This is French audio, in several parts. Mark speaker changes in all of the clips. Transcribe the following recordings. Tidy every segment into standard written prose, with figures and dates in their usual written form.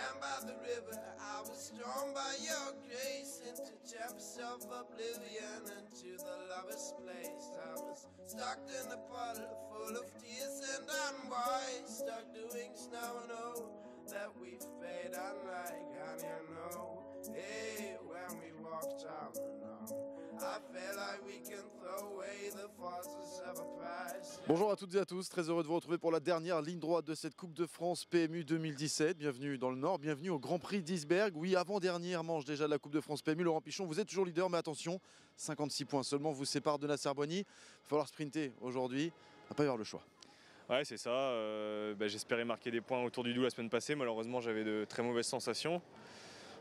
Speaker 1: down by the river, I was drawn by your grace into chambers of oblivion, into the lover's place. I was stuck in a puddle full of tears and unwise, stuck doing snow, no, that we fade unlike, and you know, hey, when we walked on alone, I feel like we can throw away the forces of a past.
Speaker 2: Bonjour à toutes et à tous, très heureux de vous retrouver pour la dernière ligne droite de cette Coupe de France PMU 2017. Bienvenue dans le Nord, bienvenue au Grand Prix d'Isbergues. Oui, avant-dernière manche déjà de la Coupe de France PMU. Laurent Pichon, vous êtes toujours leader, mais attention, 56 points seulement vous séparent de Nasser Boigny. Il va falloir sprinter aujourd'hui, il ne va pas y avoir le choix.
Speaker 3: Ouais, c'est ça. J'espérais marquer des points autour du Doubs la semaine passée. Malheureusement, j'avais de très mauvaises sensations.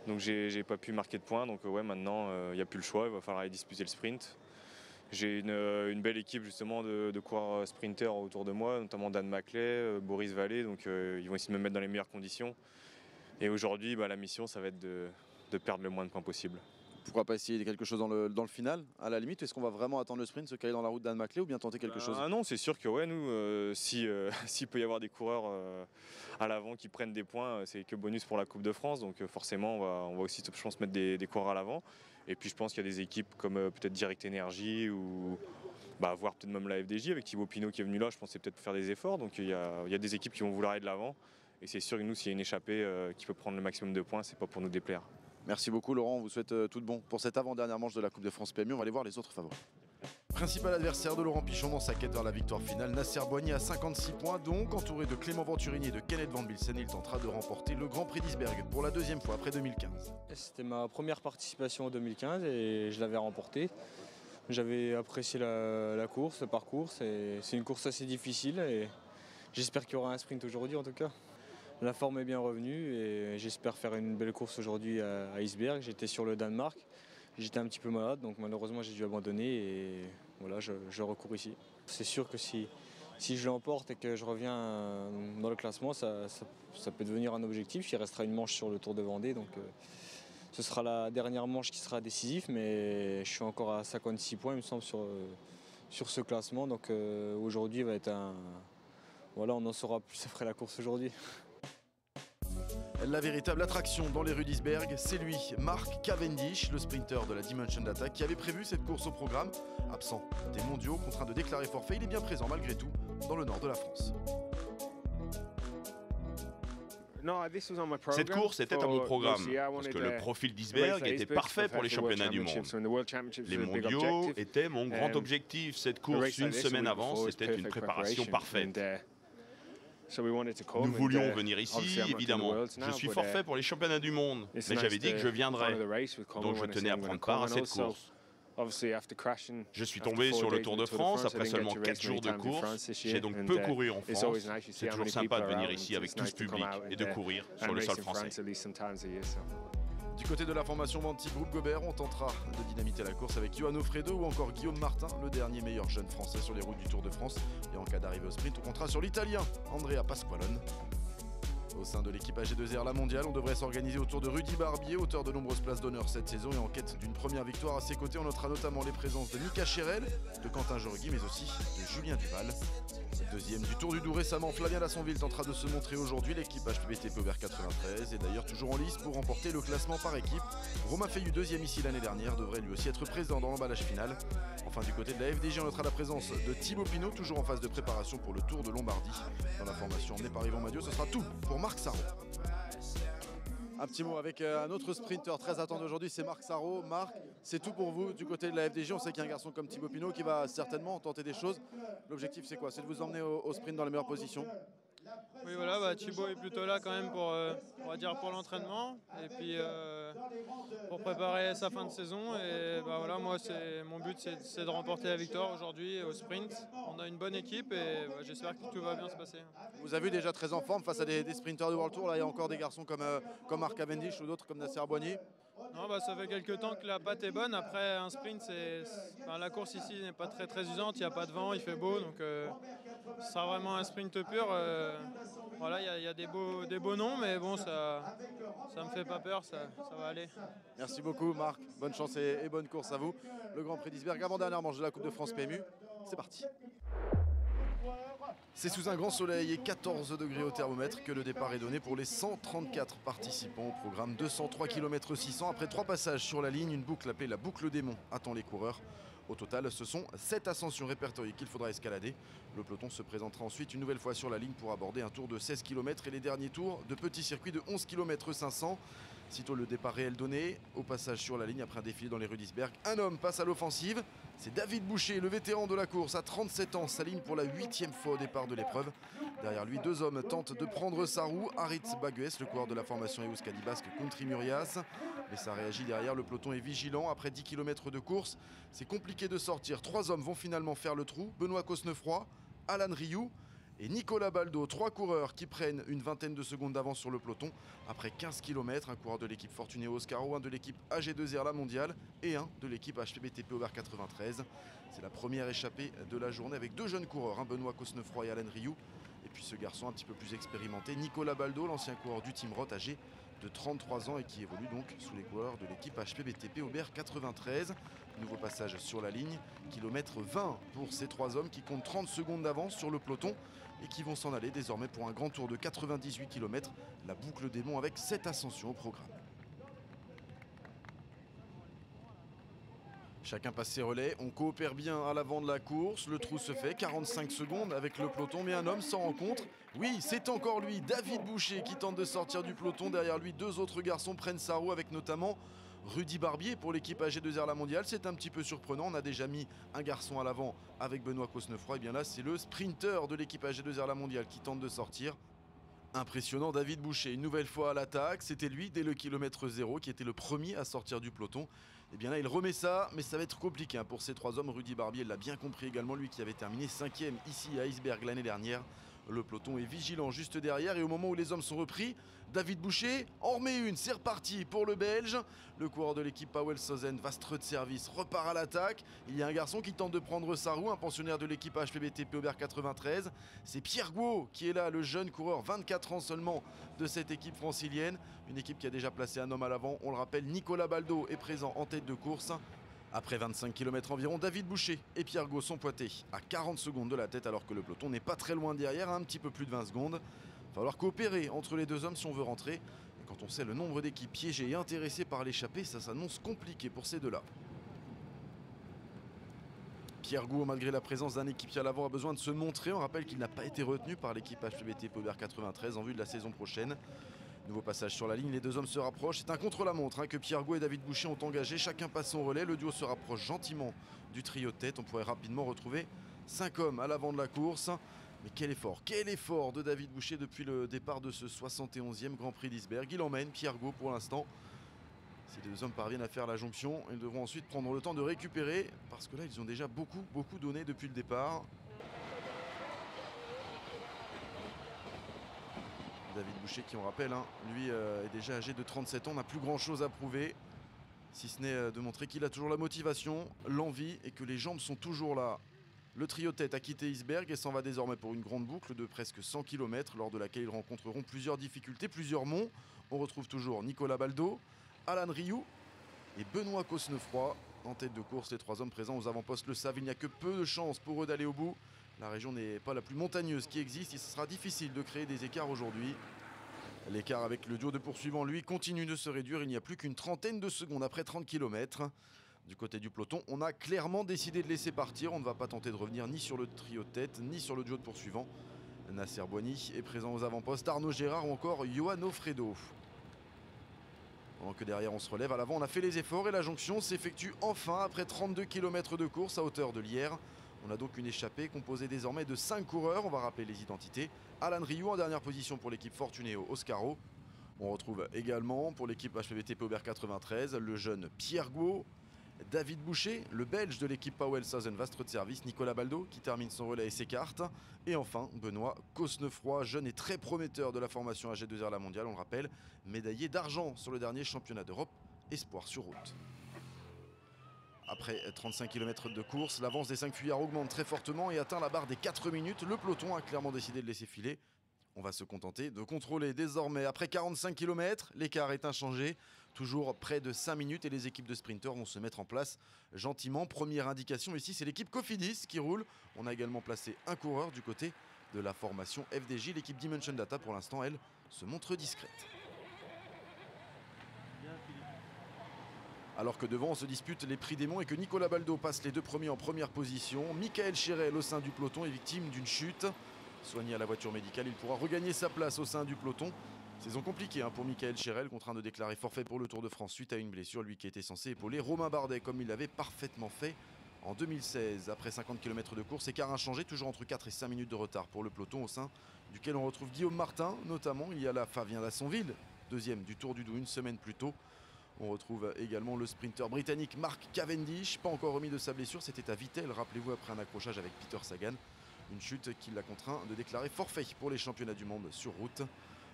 Speaker 3: Donc j'ai pas pu marquer de points. Donc ouais, maintenant, il n'y a plus le choix. Il va falloir aller disputer le sprint. J'ai une belle équipe justement de coureurs sprinters autour de moi, notamment Dan Maclay, Boris Vallée. Donc ils vont essayer de me mettre dans les meilleures conditions. Et aujourd'hui, la mission, ça va être de perdre le moins de points possible.
Speaker 2: Pourquoi pas essayer quelque chose dans le final, à la limite? Est-ce qu'on va vraiment attendre le sprint, se caler dans la route d'Anne Maclay, ou bien tenter quelque chose?
Speaker 3: Ah non, c'est sûr que ouais, nous, s'il peut y avoir des coureurs à l'avant qui prennent des points, c'est que bonus pour la Coupe de France. Donc forcément, on va aussi, je pense, mettre des coureurs à l'avant. Et puis je pense qu'il y a des équipes comme peut-être Direct Energy ou voire peut-être même la FDJ avec Thibaut Pinot qui est venu là. Je pense que c'est peut-être pour faire des efforts. Donc il y a des équipes qui vont vouloir aller de l'avant. Et c'est sûr que nous, s'il y a une échappée qui peut prendre le maximum de points, c'est pas pour nous déplaire.
Speaker 2: Merci beaucoup Laurent, on vous souhaite tout de bon pour cette avant-dernière manche de la Coupe de France PMU. On va aller voir les autres favoris. Principal adversaire de Laurent Pichon dans sa quête vers la victoire finale, Nasser Boigny à 56 points, donc entouré de Clément Venturini et de Kenneth Van Bilsen, il tentera de remporter le Grand Prix d'Isbergues pour la deuxième fois après 2015.
Speaker 4: C'était ma première participation en 2015 et je l'avais remportée. J'avais apprécié la course, le parcours, c'est une course assez difficile et j'espère qu'il y aura un sprint aujourd'hui en tout cas. La forme est bien revenue et j'espère faire une belle course aujourd'hui à Isbergues. J'étais sur le Danemark, j'étais un petit peu malade donc malheureusement j'ai dû abandonner et voilà, je recours ici. C'est sûr que si je l'emporte et que je reviens dans le classement, ça peut devenir un objectif. Il restera une manche sur le Tour de Vendée, donc ce sera la dernière manche qui sera décisive, mais je suis encore à 56 points il me semble sur ce classement. Donc aujourd'hui va être voilà, on en saura plus après la course aujourd'hui.
Speaker 2: La véritable attraction dans les rues d'Isbergues, c'est lui, Mark Cavendish, le sprinter de la Dimension Data, qui avait prévu cette course au programme. Absent des mondiaux, contraint de déclarer forfait, il est bien présent malgré tout dans le nord de la France.
Speaker 5: Cette course était à mon programme, parce que le profil d'Isbergues était parfait pour les championnats du monde. Les mondiaux étaient mon grand objectif. Cette course, une semaine avant, c'était une préparation parfaite. Nous voulions venir ici, évidemment. Je suis forfait pour les championnats du monde, mais j'avais dit que je viendrais, donc je tenais à prendre part à cette course. Je suis tombé sur le Tour de France après seulement 4 jours de course. J'ai donc peu couru en France. C'est toujours sympa de venir ici avec tout ce public et de courir sur le sol français.
Speaker 2: Du côté de la formation Vanti Groupe Gobert, on tentera de dynamiter la course avec Johan Ofredo ou encore Guillaume Martin, le dernier meilleur jeune français sur les routes du Tour de France. Et en cas d'arrivée au sprint, on comptera sur l'Italien Andrea Pasqualone. Au sein de l'équipe AG2R La Mondiale, on devrait s'organiser autour de Rudy Barbier, auteur de nombreuses places d'honneur cette saison et en quête d'une première victoire à ses côtés. On notera notamment les présences de Mika Cherel, de Quentin Jorgui, mais aussi de Julien Duval. Deuxième du Tour du Doubs récemment, Flavien Lassonville tentera de se montrer aujourd'hui. L'équipe HPBTP Aubert 93 est d'ailleurs toujours en lice pour remporter le classement par équipe. Romain Feillu, deuxième ici l'année dernière, devrait lui aussi être présent dans l'emballage final. Enfin, du côté de la FDJ, on notera la présence de Thibaut Pinot, toujours en phase de préparation pour le Tour de Lombardie. Dans la formation emmenée par Yvan Madiot, ce sera tout pour Marc Sarraud. Un petit mot avec un autre sprinter très attendu aujourd'hui, c'est Marc Sarraud. Marc, c'est tout pour vous du côté de la FDJ. On sait qu'il y a un garçon comme Thibaut Pinot qui va certainement tenter des choses. L'objectif c'est quoi? C'est de vous emmener au sprint dans les meilleures positions?
Speaker 6: Oui voilà, Thibaut est plutôt là quand même pour, on va dire pour l'entraînement et puis pour préparer sa fin de saison. Et voilà, moi mon but c'est de remporter la victoire aujourd'hui au sprint. On a une bonne équipe et j'espère que tout va bien se passer.
Speaker 2: Vous avez vu déjà très en forme face à des sprinters de World Tour. Là il y a encore des garçons comme Mark Cavendish ou d'autres comme Nasser Boigny.
Speaker 6: Non, ça fait quelques temps que la patte est bonne. Après un sprint, la course ici n'est pas très usante, il n'y a pas de vent, il fait beau, donc ce sera vraiment un sprint pur. Voilà, il y a des beaux noms, mais bon, ça me fait pas peur, ça va aller.
Speaker 2: Merci beaucoup Marc, bonne chance et bonne course à vous. Le Grand Prix d'Isbergues, avant-dernière manche de la Coupe de France PMU, c'est parti. C'est sous un grand soleil et 14 degrés au thermomètre que le départ est donné pour les 134 participants au programme 203 km 600. Après 3 passages sur la ligne, une boucle appelée la boucle Démon attend les coureurs. Au total, ce sont 7 ascensions répertoriées qu'il faudra escalader. Le peloton se présentera ensuite une nouvelle fois sur la ligne pour aborder un tour de 16 km et les derniers tours de petits circuits de 11 km 500. Sitôt le départ réel donné, au passage sur la ligne après un défilé dans les rues d'Isberg, un homme passe à l'offensive. C'est David Boucher, le vétéran de la course, à 37 ans, s'aligne pour la 8e fois au départ de l'épreuve. Derrière lui, 2 hommes tentent de prendre sa roue. Aritz Bagues, le coureur de la formation Euskadi Basque Country Murias. Mais ça réagit derrière, le peloton est vigilant. Après 10 km de course, c'est compliqué de sortir. 3 hommes vont finalement faire le trou. Benoît Cosnefroy, Alan Rioux et Nicolas Baldo, 3 coureurs qui prennent une vingtaine de secondes d'avance sur le peloton. Après 15 km, un coureur de l'équipe Fortunéo Oscaro, un de l'équipe AG2R La Mondiale et un de l'équipe HPBTP Aubert 93. C'est la première échappée de la journée avec 2 jeunes coureurs, Benoît Cosnefroy et Alan Rioux. Et puis ce garçon un petit peu plus expérimenté, Nicolas Baldo, l'ancien coureur du Team Roth, âgé de 33 ans et qui évolue donc sous les coureurs de l'équipe HPBTP Aubert 93. Nouveau passage sur la ligne, kilomètre 20 pour ces 3 hommes qui comptent 30 secondes d'avance sur le peloton et qui vont s'en aller désormais pour un grand tour de 98 km, la boucle Démon avec 7 ascensions au programme. Chacun passe ses relais, on coopère bien à l'avant de la course, le trou se fait, 45 secondes avec le peloton, mais un homme s'en rencontre. Oui, c'est encore lui, David Boucher, qui tente de sortir du peloton. Derrière lui, 2 autres garçons prennent sa roue avec notamment Rudy Barbier pour l'équipe AG2R La Mondiale. C'est un petit peu surprenant, on a déjà mis un garçon à l'avant avec Benoît Cosnefroy. Et bien là, c'est le sprinter de l'équipe AG2R La Mondiale qui tente de sortir. Impressionnant, David Boucher, une nouvelle fois à l'attaque. C'était lui, dès le kilomètre 0, qui était le premier à sortir du peloton. Et bien là, il remet ça, mais ça va être compliqué pour ces 3 hommes. Rudy Barbier l'a bien compris également, lui qui avait terminé 5e ici à Iceberg l'année dernière. Le peloton est vigilant juste derrière et au moment où les hommes sont repris, David Boucher en remet une, c'est reparti pour le Belge. Le coureur de l'équipe Powell Sozen, Vastreux de service, repart à l'attaque. Il y a un garçon qui tente de prendre sa roue, un pensionnaire de l'équipe HPBTP Aubert 93. C'est Pierre Gouault qui est là, le jeune coureur, 24 ans seulement, de cette équipe francilienne. Une équipe qui a déjà placé un homme à l'avant, on le rappelle, Nicolas Baldo est présent en tête de course. Après 25 km environ, David Boucher et Pierre Gouault sont pointés à 40 secondes de la tête alors que le peloton n'est pas très loin derrière, à un petit peu plus de 20 secondes. Il va falloir coopérer entre les 2 hommes si on veut rentrer. Et quand on sait le nombre d'équipes piégées et intéressées par l'échappée, ça s'annonce compliqué pour ces 2-là. Pierre Gouault, malgré la présence d'un équipier à l'avant, a besoin de se montrer. On rappelle qu'il n'a pas été retenu par l'équipe HPBTP Aubert 93 en vue de la saison prochaine. Nouveau passage sur la ligne, les 2 hommes se rapprochent. C'est un contre-la-montre que Pierre Gouault et David Boucher ont engagé. Chacun passe son relais. Le duo se rapproche gentiment du trio de tête. On pourrait rapidement retrouver 5 hommes à l'avant de la course. Mais quel effort de David Boucher depuis le départ de ce 71e Grand Prix d'Iceberg. Il emmène Pierre Gouault pour l'instant. Si les 2 hommes parviennent à faire la jonction, ils devront ensuite prendre le temps de récupérer. Parce que là, ils ont déjà beaucoup donné depuis le départ. David Boucher qui, on rappelle, lui est déjà âgé de 37 ans, n'a plus grand chose à prouver, si ce n'est de montrer qu'il a toujours la motivation, l'envie et que les jambes sont toujours là. Le trio tête a quitté Iceberg et s'en va désormais pour une grande boucle de presque 100 km lors de laquelle ils rencontreront plusieurs difficultés, plusieurs monts. On retrouve toujours Nicolas Baldo, Alan Rioux et Benoît Cosnefroy en tête de course. Les 3 hommes présents aux avant-postes le savent, il n'y a que peu de chances pour eux d'aller au bout. La région n'est pas la plus montagneuse qui existe et ce sera difficile de créer des écarts aujourd'hui. L'écart avec le duo de poursuivants, lui, continue de se réduire. Il n'y a plus qu'une trentaine de secondes après 30 km. Du côté du peloton, on a clairement décidé de laisser partir. On ne va pas tenter de revenir ni sur le trio de tête, ni sur le duo de poursuivants. Nasser Boigny est présent aux avant-postes, Arnaud Gérard ou encore Johan Ofredo. Pendant que derrière on se relève, à l'avant on a fait les efforts et la jonction s'effectue enfin après 32 km de course à hauteur de Lierre. On a donc une échappée composée désormais de 5 coureurs. On va rappeler les identités. Alan Rioux en dernière position pour l'équipe Fortunéo Oscaro. On retrouve également pour l'équipe HPBTP Aubert 93 le jeune Pierre Gouault, David Boucher, le belge de l'équipe Powell Southern Vastreux de service, Nicolas Baldo qui termine son relais et s'écarte. Et enfin Benoît Cosnefroy, jeune et très prometteur de la formation AG2R La Mondiale, on le rappelle, médaillé d'argent sur le dernier championnat d'Europe Espoir sur route. Après 35 km de course, l'avance des 5 fuyards augmente très fortement et atteint la barre des 4 minutes. Le peloton a clairement décidé de laisser filer. On va se contenter de contrôler désormais. Après 45 km, l'écart est inchangé. Toujours près de 5 minutes et les équipes de sprinteurs vont se mettre en place gentiment. Première indication ici, c'est l'équipe Cofidis qui roule. On a également placé un coureur du côté de la formation FDJ. L'équipe Dimension Data, pour l'instant, elle, se montre discrète. Alors que devant, on se dispute les prix des monts et que Nicolas Baldo passe les 2 premiers en première position. Michael Chérel, au sein du peloton, est victime d'une chute. Soigné à la voiture médicale, il pourra regagner sa place au sein du peloton. Saison compliquée pour Michael Chérel, contraint de déclarer forfait pour le Tour de France suite à une blessure. Lui qui était censé épauler Romain Bardet comme il l'avait parfaitement fait en 2016. Après 50 km de course, écart inchangé, toujours entre 4 et 5 minutes de retard pour le peloton, au sein duquel on retrouve Guillaume Martin notamment. Il y a Fabien Lassonville, deuxième du Tour du Doubs une semaine plus tôt. On retrouve également le sprinter britannique Mark Cavendish, pas encore remis de sa blessure. C'était à Vittel, rappelez-vous, après un accrochage avec Peter Sagan. Une chute qui l'a contraint de déclarer forfait pour les championnats du monde sur route.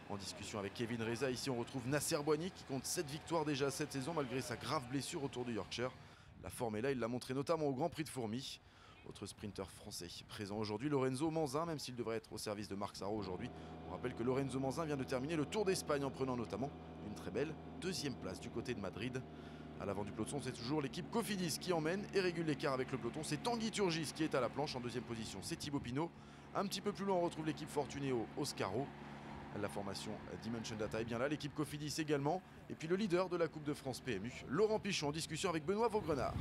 Speaker 2: En discussion avec Kevin Reza, ici on retrouve Nasser Boigny qui compte 7 victoires déjà cette saison malgré sa grave blessure au Tour du Yorkshire. La forme est là, il l'a montré notamment au Grand Prix de Fourmies. Autre sprinter français présent aujourd'hui, Lorenzo Manzin, même s'il devrait être au service de Marc Sarro aujourd'hui. On rappelle que Lorenzo Manzin vient de terminer le Tour d'Espagne en prenant notamment une très belle 2e place du côté de Madrid. À l'avant du peloton, c'est toujours l'équipe Cofidis qui emmène et régule l'écart avec le peloton. C'est Tanguy Turgis qui est à la planche. En 2e position, c'est Thibaut Pinot. Un petit peu plus loin, on retrouve l'équipe Fortunéo Oscaro. La formation Dimension Data est bien là, l'équipe Cofidis également. Et puis le leader de la Coupe de France PMU, Laurent Pichon, en discussion avec Benoît Vaugrenard.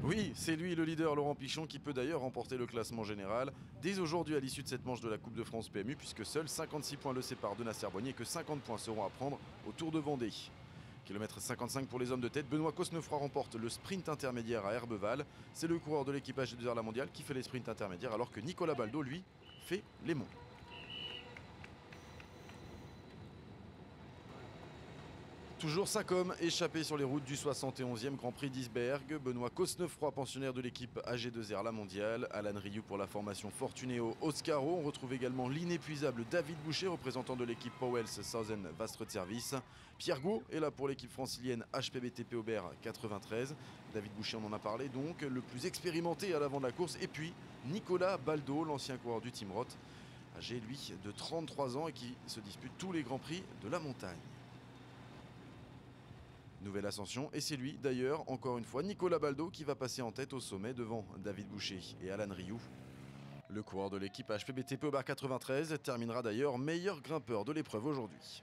Speaker 2: Oui, c'est lui le leader, Laurent Pichon, qui peut d'ailleurs remporter le classement général dès aujourd'hui à l'issue de cette manche de la Coupe de France PMU, puisque seuls 56 points le séparent de Nasser Boigny et que 50 points seront à prendre au Tour de Vendée. Kilomètre 55 pour les hommes de tête, Benoît Cosnefroy remporte le sprint intermédiaire à Herbeval. C'est le coureur de l'équipage de la mondiale qui fait les sprints intermédiaires, alors que Nicolas Baldo, lui, fait les monts. Toujours 5 hommes échappés sur les routes du 71e Grand Prix d'Isberg. Benoît Cosnefroy, pensionnaire de l'équipe AG2R La Mondiale. Alan Rioux pour la formation Fortunéo Oscaro. On retrouve également l'inépuisable David Boucher, représentant de l'équipe Powell's Southern Vast Service. Pierre Gault est là pour l'équipe francilienne HPBTP Aubert 93. David Boucher, on en a parlé, donc le plus expérimenté à l'avant de la course. Et puis Nicolas Baldo, l'ancien coureur du Team Roth, âgé lui de 33 ans et qui se dispute tous les Grands Prix de la montagne. Nouvelle ascension, et c'est lui d'ailleurs, encore une fois, Nicolas Baldo, qui va passer en tête au sommet devant David Boucher et Alan Rioux. Le coureur de l'équipe HPBTP Aubert 93 terminera d'ailleurs meilleur grimpeur de l'épreuve aujourd'hui.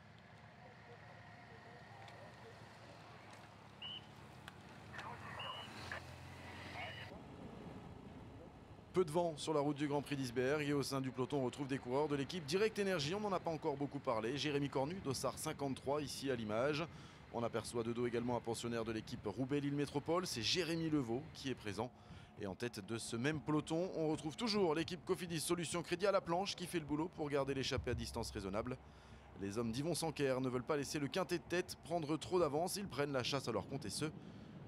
Speaker 2: Peu de vent sur la route du Grand Prix d'Isberg et au sein du peloton on retrouve des coureurs de l'équipe Direct Energy. On n'en a pas encore beaucoup parlé. Jérémy Cornu, dossard 53 ici à l'image. On aperçoit de dos également un pensionnaire de l'équipe Roubaix-Lille Métropole, c'est Jérémy Levaux qui est présent. Et en tête de ce même peloton, on retrouve toujours l'équipe Cofidis Solutions Crédit à la planche qui fait le boulot pour garder l'échappée à distance raisonnable. Les hommes d'Yvon Sanquer ne veulent pas laisser le quintet de tête prendre trop d'avance, ils prennent la chasse à leur compte et ce,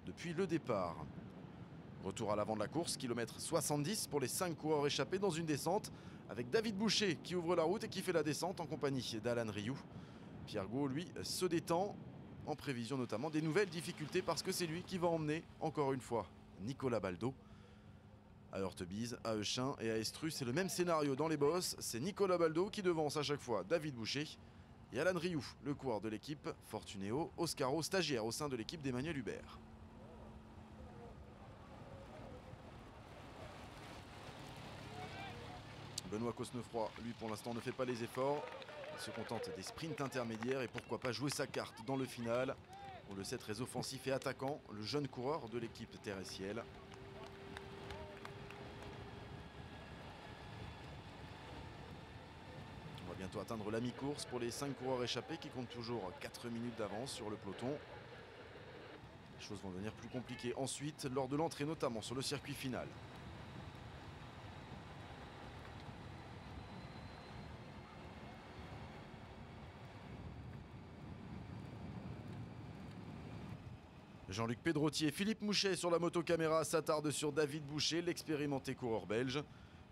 Speaker 2: depuis le départ. Retour à l'avant de la course, kilomètre 70 pour les 5 coureurs échappés dans une descente avec David Boucher qui ouvre la route et qui fait la descente en compagnie d'Alan Rioux. Pierre Gault, lui, se détend en prévision notamment des nouvelles difficultés parce que c'est lui qui va emmener encore une fois Nicolas Baldo. À Heurtebise, à Euchin et à Estrus, c'est le même scénario dans les bosses. C'est Nicolas Baldo qui devance à chaque fois David Boucher et Alan Rioux, le coureur de l'équipe Fortunéo Oscaro, stagiaire au sein de l'équipe d'Emmanuel Hubert. Benoît Cosnefroy, lui pour l'instant ne fait pas les efforts. Il se contente des sprints intermédiaires et pourquoi pas jouer sa carte dans le final. On le sait, très offensif et attaquant, le jeune coureur de l'équipe Terre et Ciel. On va bientôt atteindre la mi-course pour les 5 coureurs échappés qui comptent toujours 4 minutes d'avance sur le peloton. Les choses vont devenir plus compliquées ensuite lors de l'entrée, notamment sur le circuit final. Jean-Luc Pedrotti et Philippe Mouchet sur la motocaméra s'attardent sur David Boucher, l'expérimenté coureur belge.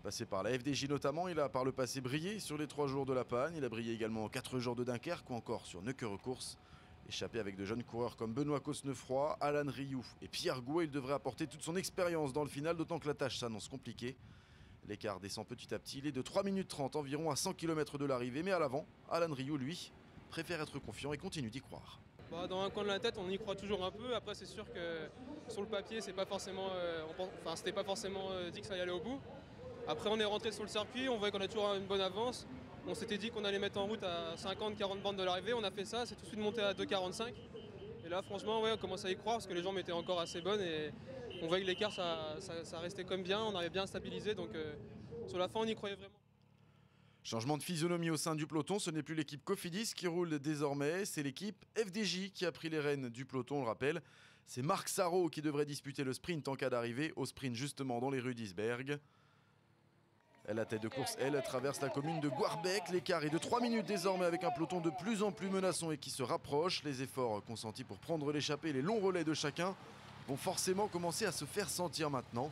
Speaker 2: Passé par la FDJ notamment, il a par le passé brillé sur les 3 jours de La Panne. Il a brillé également en 4 jours de Dunkerque ou encore sur Neckere Course. Échappé avec de jeunes coureurs comme Benoît Cosnefroy, Alan Rioux et Pierre Gault, il devrait apporter toute son expérience dans le final, d'autant que la tâche s'annonce compliquée. L'écart descend petit à petit, il est de 3 minutes 30 environ à 100 km de l'arrivée. Mais à l'avant, Alan Rioux, lui, préfère être confiant et continue d'y croire.
Speaker 6: Dans un coin de la tête, on y croit toujours un peu. Après, c'est sûr que
Speaker 7: sur le papier, c'est pas forcément, c'était pas forcément dit que ça allait aller au bout. Après, on est rentré sur le circuit, on voyait qu'on a toujours une bonne avance. On s'était dit qu'on allait mettre en route à 50-40 bornes de l'arrivée. On a fait ça, c'est tout de suite monté à 2,45. Et là, franchement, ouais, on commence à y croire parce que les jambes étaient encore assez bonnes et on voyait que l'écart, ça restait comme bien. On arrivait bien à stabiliser, donc sur la fin, on y croyait vraiment.
Speaker 2: Changement de physionomie au sein du peloton, ce n'est plus l'équipe Cofidis qui roule désormais, c'est l'équipe FDJ qui a pris les rênes du peloton, on le rappelle. C'est Marc Sarrault qui devrait disputer le sprint en cas d'arrivée, au sprint justement dans les rues d'Isberg. La tête de course, elle, traverse la commune de Gouarbec. L'écart est de 3 minutes désormais avec un peloton de plus en plus menaçant et qui se rapproche. Les efforts consentis pour prendre l'échappée, les longs relais de chacun vont forcément commencer à se faire sentir maintenant.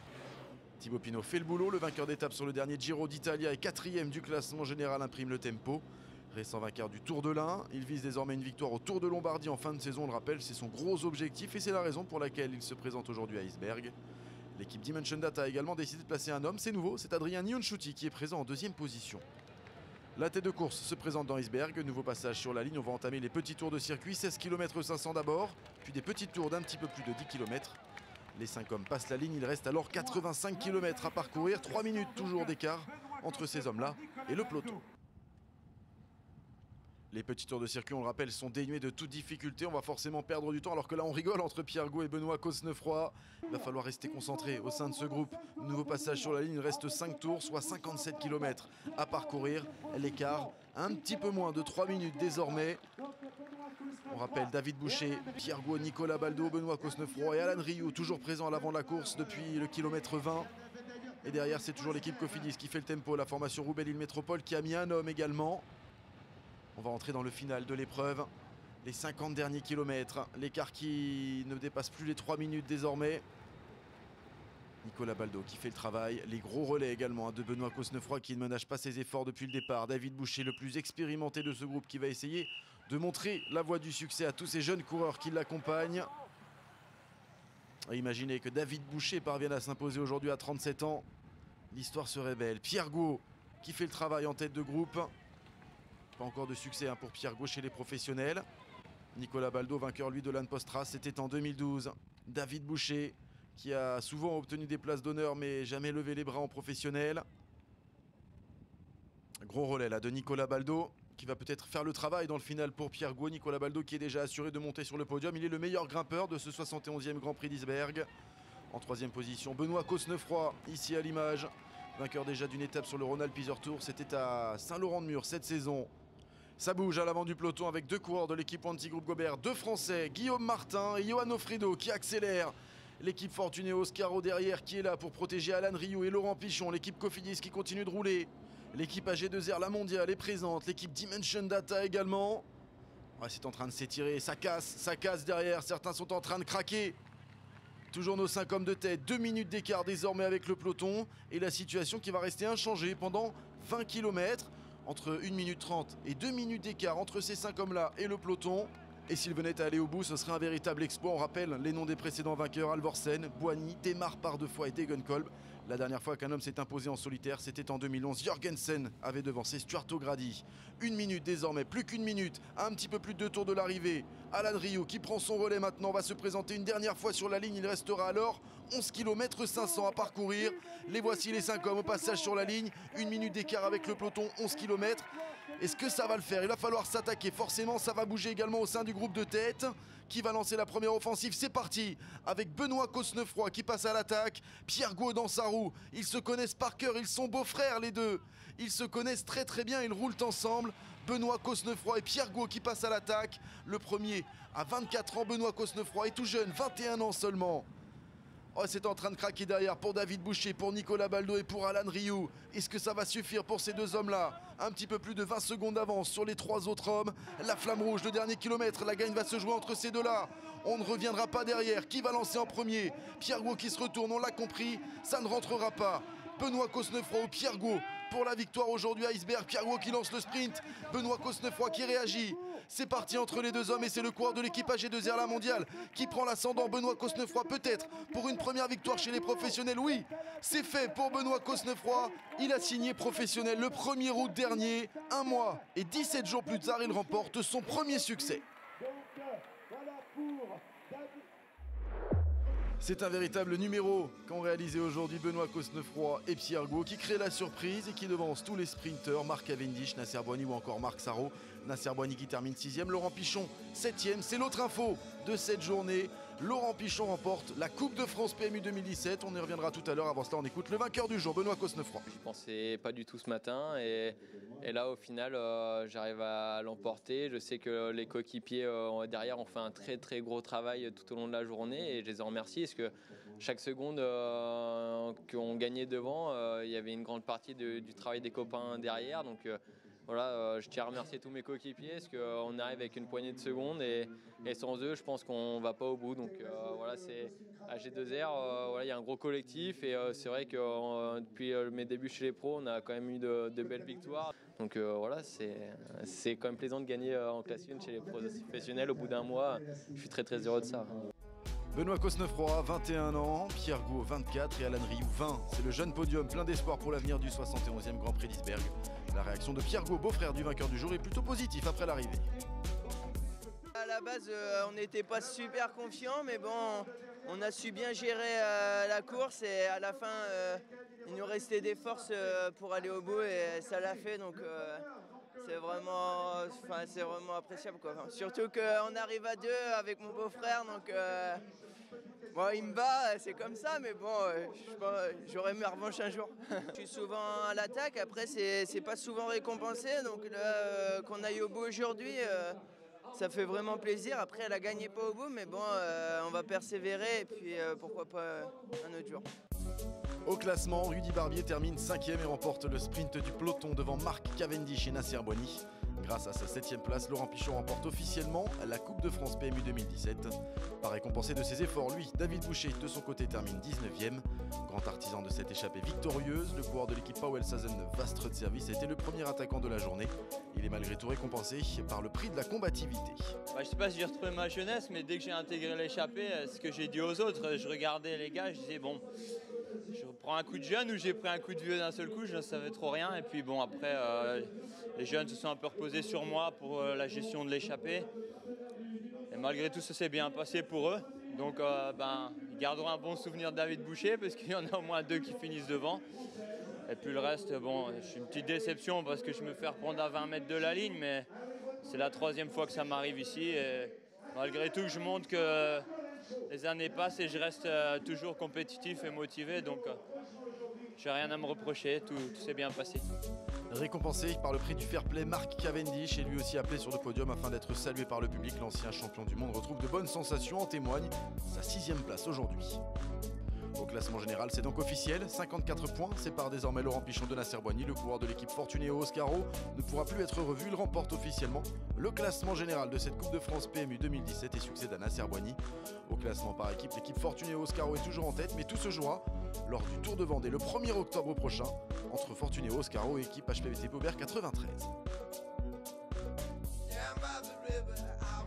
Speaker 2: Thibaut Pinot fait le boulot, le vainqueur d'étape sur le dernier Giro d'Italia et 4e du classement général imprime le tempo. Récent vainqueur du Tour de l'Ain, il vise désormais une victoire au Tour de Lombardie en fin de saison, on le rappelle, c'est son gros objectif et c'est la raison pour laquelle il se présente aujourd'hui à Isberg. L'équipe Dimension Data a également décidé de placer un homme, c'est nouveau, c'est Adrien Nionchuti qui est présent en 2e position. La tête de course se présente dans Isberg, nouveau passage sur la ligne, on va entamer les petits tours de circuit, 16 km 500 d'abord, puis des petits tours d'un petit peu plus de 10 km. Les 5 hommes passent la ligne, il reste alors 85 km à parcourir, 3 minutes toujours d'écart entre ces hommes-là et le peloton. Les petits tours de circuit, on le rappelle, sont dénués de toute difficulté. On va forcément perdre du temps alors que là on rigole entre Pierre Gou et Benoît Cosnefroy. Il va falloir rester concentré au sein de ce groupe. Nouveau passage sur la ligne, il reste 5 tours, soit 57 km à parcourir. L'écart, un petit peu moins de 3 minutes désormais. On rappelle David Boucher, Pierre Gou, Nicolas Baldo, Benoît Cosnefroy et Alan Rioux, toujours présents à l'avant de la course depuis le kilomètre 20. Et derrière, c'est toujours l'équipe Cofidis qui fait le tempo. La formation Roubaix-Lille Métropole qui a mis un homme également. On va entrer dans le final de l'épreuve. Les 50 derniers kilomètres. L'écart qui ne dépasse plus les 3 minutes désormais. Nicolas Baldo qui fait le travail. Les gros relais également de Benoît Cosnefroy qui ne ménage pas ses efforts depuis le départ. David Boucher, le plus expérimenté de ce groupe, qui va essayer de montrer la voie du succès à tous ces jeunes coureurs qui l'accompagnent. Imaginez que David Boucher parvienne à s'imposer aujourd'hui à 37 ans. L'histoire serait belle. Pierre Gou qui fait le travail en tête de groupe. Pas encore de succès pour Pierre Gou chez les professionnels. Nicolas Baldo, vainqueur lui de l'An Postra, c'était en 2012. David Boucher qui a souvent obtenu des places d'honneur mais jamais levé les bras en professionnel. Gros relais là de Nicolas Baldo qui va peut-être faire le travail dans le final pour Pierre Gou. Nicolas Baldo qui est déjà assuré de monter sur le podium. Il est le meilleur grimpeur de ce 71e Grand Prix d'Isberg. En 3e position, Benoît Cosnefroy, ici à l'image. Vainqueur déjà d'une étape sur le Rhône-Alpes Isère Tour. C'était à Saint-Laurent-de-Mur cette saison. Ça bouge à l'avant du peloton avec 2 coureurs de l'équipe Wanty Groupe Gobert, 2 Français, Guillaume Martin et Johan Ofredo qui accélèrent. L'équipe Fortuné Oscaro derrière qui est là pour protéger Alan Rioux et Laurent Pichon. L'équipe Cofidis qui continue de rouler. L'équipe AG2R, la mondiale, est présente. L'équipe Dimension Data également. Ouais, c'est en train de s'étirer, ça casse derrière. Certains sont en train de craquer. Toujours nos 5 hommes de tête, 2 minutes d'écart désormais avec le peloton. Et la situation qui va rester inchangée pendant 20 km. Entre 1 minute 30 et 2 minutes d'écart entre ces 5 hommes-là et le peloton. Et s'ils venaient à aller au bout, ce serait un véritable exploit. On rappelle les noms des précédents vainqueurs, Alvorsen, Boigny, Demar par 2 fois et Degenkolb. La dernière fois qu'un homme s'est imposé en solitaire, c'était en 2011. Jorgensen avait devancé Stuart O'Grady. 1 minute désormais, plus qu'1 minute, un petit peu plus de 2 tours de l'arrivée. Alan Rioux qui prend son relais maintenant, va se présenter une dernière fois sur la ligne. Il restera alors 11 km 500 à parcourir. Les voici les 5 hommes au passage sur la ligne. 1 minute d'écart avec le peloton, 11 km. Est-ce que ça va le faire? Il va falloir s'attaquer. Forcément, ça va bouger également au sein du groupe de tête. Qui va lancer la première offensive? C'est parti avec Benoît Cosnefroy qui passe à l'attaque. Pierre Gou dans sa roue. Ils se connaissent par cœur. Ils sont beaux-frères les deux. Ils se connaissent très bien. Ils roulent ensemble. Benoît Cosnefroy et Pierre Gou qui passent à l'attaque. Le premier à 24 ans. Benoît Cosnefroy est tout jeune, 21 ans seulement. Oh, c'est en train de craquer derrière pour David Boucher, pour Nicolas Baldo et pour Alan Rioux. Est-ce que ça va suffire pour ces 2 hommes-là? Un petit peu plus de 20 secondes d'avance sur les 3 autres hommes. La flamme rouge, le dernier kilomètre, la gagne va se jouer entre ces 2-là. On ne reviendra pas derrière. Qui va lancer en premier? Pierre Gou qui se retourne, on l'a compris, ça ne rentrera pas. Benoît Cosnefroy ou Pierre Gou pour la victoire aujourd'hui à Isberg. Pierre Gou qui lance le sprint, Benoît Cosnefroy qui réagit. C'est parti entre les 2 hommes et c'est le coureur de l'équipe AG2R la mondiale qui prend l'ascendant. Benoît Cosnefroy peut-être pour une première victoire chez les professionnels. Oui, c'est fait pour Benoît Cosnefroy. Il a signé professionnel le 1er août dernier. 1 mois et 17 jours plus tard, il remporte son premier succès. C'est un véritable numéro qu'ont réalisé aujourd'hui Benoît Cosnefroy et Pierre Gou qui crée la surprise et qui devance tous les sprinteurs, Marc Cavendish, Nasser Boigny ou encore Marc Sarrault. Nasser Boigny qui termine 6e, Laurent Pichon 7e. C'est l'autre info de cette journée. Laurent Pichon remporte la Coupe de France PMU 2017. On y reviendra tout à l'heure. Avant cela, on écoute le vainqueur du jour, Benoît Cosnefroy.
Speaker 8: Je pensais pas du tout ce matin et là au final j'arrive à l'emporter. Je sais que les coéquipiers derrière ont fait un très très gros travail tout au long de la journée et je les en remercie parce que chaque seconde qu'on gagnait devant, il y avait une grande partie du travail des copains derrière. Donc voilà, je tiens à remercier tous mes coéquipiers parce qu'on arrive avec une poignée de secondes et sans eux, je pense qu'on ne va pas au bout. Donc voilà, c'est à G2R, voilà, il y a un gros collectif et c'est vrai que depuis mes débuts chez les pros, on a quand même eu de belles victoires. Donc voilà, c'est quand même plaisant de gagner en classe 1 chez les professionnels au bout d'un mois. Je suis très très heureux de ça.
Speaker 2: Benoît Cosnefroy, 21 ans, Pierre Gou, 24 et Alan Rioux, 20. C'est le jeune podium plein d'espoir pour l'avenir du 71e Grand Prix d'Isberg. La réaction de Pierre Gou, beau-frère du vainqueur du jour, est plutôt positive après l'arrivée.
Speaker 9: À la base, on n'était pas super confiants, mais bon, on a su bien gérer la course et à la fin, il nous restait des forces pour aller au bout et ça l'a fait. Donc c'est vraiment appréciable, quoi. Enfin, surtout qu'on arrive à 2 avec mon beau-frère, donc bon, il me bat, c'est comme ça, mais bon, j'aurais ma revanche un jour. Je suis souvent à l'attaque, après c'est pas souvent récompensé, donc là qu'on aille au bout aujourd'hui, ça fait vraiment plaisir. Après elle a gagné pas au bout, mais bon, on va persévérer et puis pourquoi pas un autre jour.
Speaker 2: Au classement, Rudy Barbier termine 5e et remporte le sprint du peloton devant Marc Cavendish et Nasser Boigny. Grâce à sa 7e place, Laurent Pichon remporte officiellement la Coupe de France PMU 2017. Par récompensé de ses efforts, lui, David Boucher, de son côté, termine 19e. Grand artisan de cette échappée victorieuse, le coureur de l'équipe Powell Sazen Vastre de Service a été le premier attaquant de la journée. Il est malgré tout récompensé par le prix de la combativité.
Speaker 10: Je ne sais pas si j'ai retrouvé ma jeunesse, mais dès que j'ai intégré l'échappée, ce que j'ai dit aux autres, je regardais les gars, je disais bon, je prends un coup de jeune ou j'ai pris un coup de vieux d'un seul coup, je ne savais trop rien. Et puis bon, après, les jeunes se sont un peu reposés sur moi pour la gestion de l'échappée. Et malgré tout, ça s'est bien passé pour eux. Donc ils garderont un bon souvenir de David Boucher parce qu'il y en a au moins 2 qui finissent devant. Et puis le reste, bon, je suis une petite déception parce que je me fais reprendre à 20 mètres de la ligne, mais c'est la 3e fois que ça m'arrive ici. Et malgré tout, je montre que les années passent et je reste toujours compétitif et motivé. Donc j'ai rien à me reprocher, tout s'est bien passé.
Speaker 2: Récompensé par le prix du fair play, Marc Cavendish est lui aussi appelé sur le podium afin d'être salué par le public. L'ancien champion du monde retrouve de bonnes sensations, en témoigne sa 6e place aujourd'hui. Au classement général, c'est donc officiel, 54 points séparent désormais Laurent Pichon de Nasser Boigny. Le coureur de l'équipe Fortunéo Oscaro ne pourra plus être revu, il remporte officiellement le classement général de cette Coupe de France PMU 2017 et succède à Nasser Boigny. Au classement par équipe, l'équipe Fortunéo Oscaro est toujours en tête, mais tout se jouera lors du Tour de Vendée le 1er octobre prochain entre Fortunéo Oscaro et équipe HPVT Paubert 93.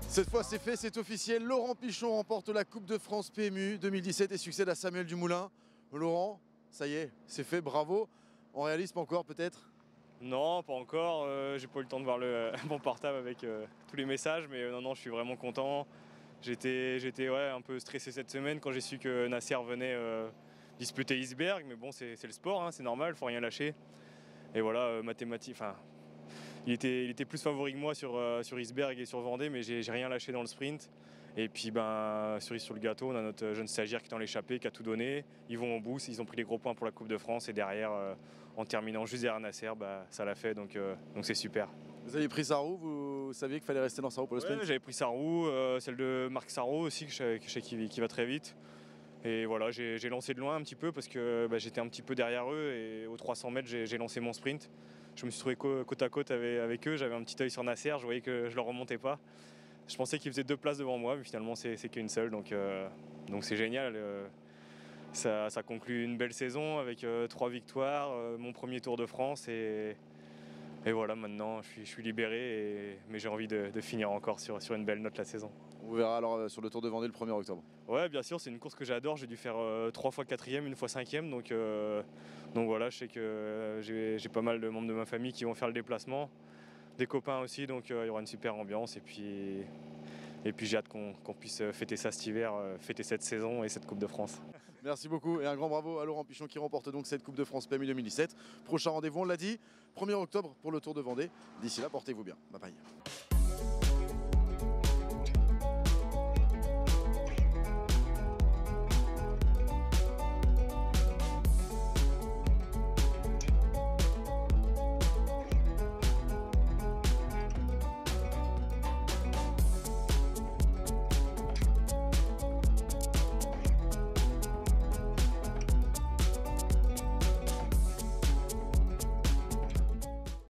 Speaker 2: Cette fois c'est fait, c'est officiel, Laurent Pichon remporte la Coupe de France PMU 2017 et succède à Samuel Dumoulin. Laurent, ça y est, c'est fait, bravo. On réalise pas encore peut-être?
Speaker 3: Non, pas encore, j'ai pas eu le temps de voir mon portable avec tous les messages, mais non, je suis vraiment content. J'étais un peu stressé cette semaine quand j'ai su que Nasser venait disputer Isberg, mais bon c'est le sport, hein, c'est normal, faut rien lâcher. Et voilà, il était plus favori que moi sur Isberg et sur Vendée, mais j'ai rien lâché dans le sprint. Et puis cerise sur le gâteau, on a notre jeune stagiaire qui est dans l'échappée, qui a tout donné. Ils vont au bout, ils ont pris les gros points pour la Coupe de France et derrière, en terminant juste derrière Nasser, ça l'a fait, donc c'est super.
Speaker 2: Vous avez pris sa roue, vous saviez qu'il fallait rester dans sa roue pour le sprint?
Speaker 3: J'avais pris sa roue, celle de Marc Sarrault aussi, que je sais qui va très vite. Et voilà, j'ai lancé de loin un petit peu parce que j'étais un petit peu derrière eux et aux 300 mètres, j'ai lancé mon sprint. Je me suis trouvé côte à côte avec eux, j'avais un petit œil sur Nasser, je voyais que je ne leur remontais pas. Je pensais qu'il faisait 2 places devant moi, mais finalement c'est qu'une seule, donc c'est génial. Ça conclut une belle saison avec 3 victoires, mon premier Tour de France et voilà, maintenant je suis libéré, mais j'ai envie de finir encore sur une belle note la saison.
Speaker 2: On verra alors sur le Tour de Vendée le 1er octobre.
Speaker 3: Ouais, bien sûr, c'est une course que j'adore, j'ai dû faire 3 fois 4e, 1 fois 5e, donc voilà, je sais que j'ai pas mal de membres de ma famille qui vont faire le déplacement, des copains aussi, donc il y aura une super ambiance et puis Et puis j'ai hâte qu'on puisse fêter ça cet hiver, fêter cette saison et cette Coupe de France.
Speaker 2: Merci beaucoup et un grand bravo à Laurent Pichon qui remporte donc cette Coupe de France PMU 2017. Prochain rendez-vous, on l'a dit, 1er octobre pour le Tour de Vendée. D'ici là, portez-vous bien. Bye bye.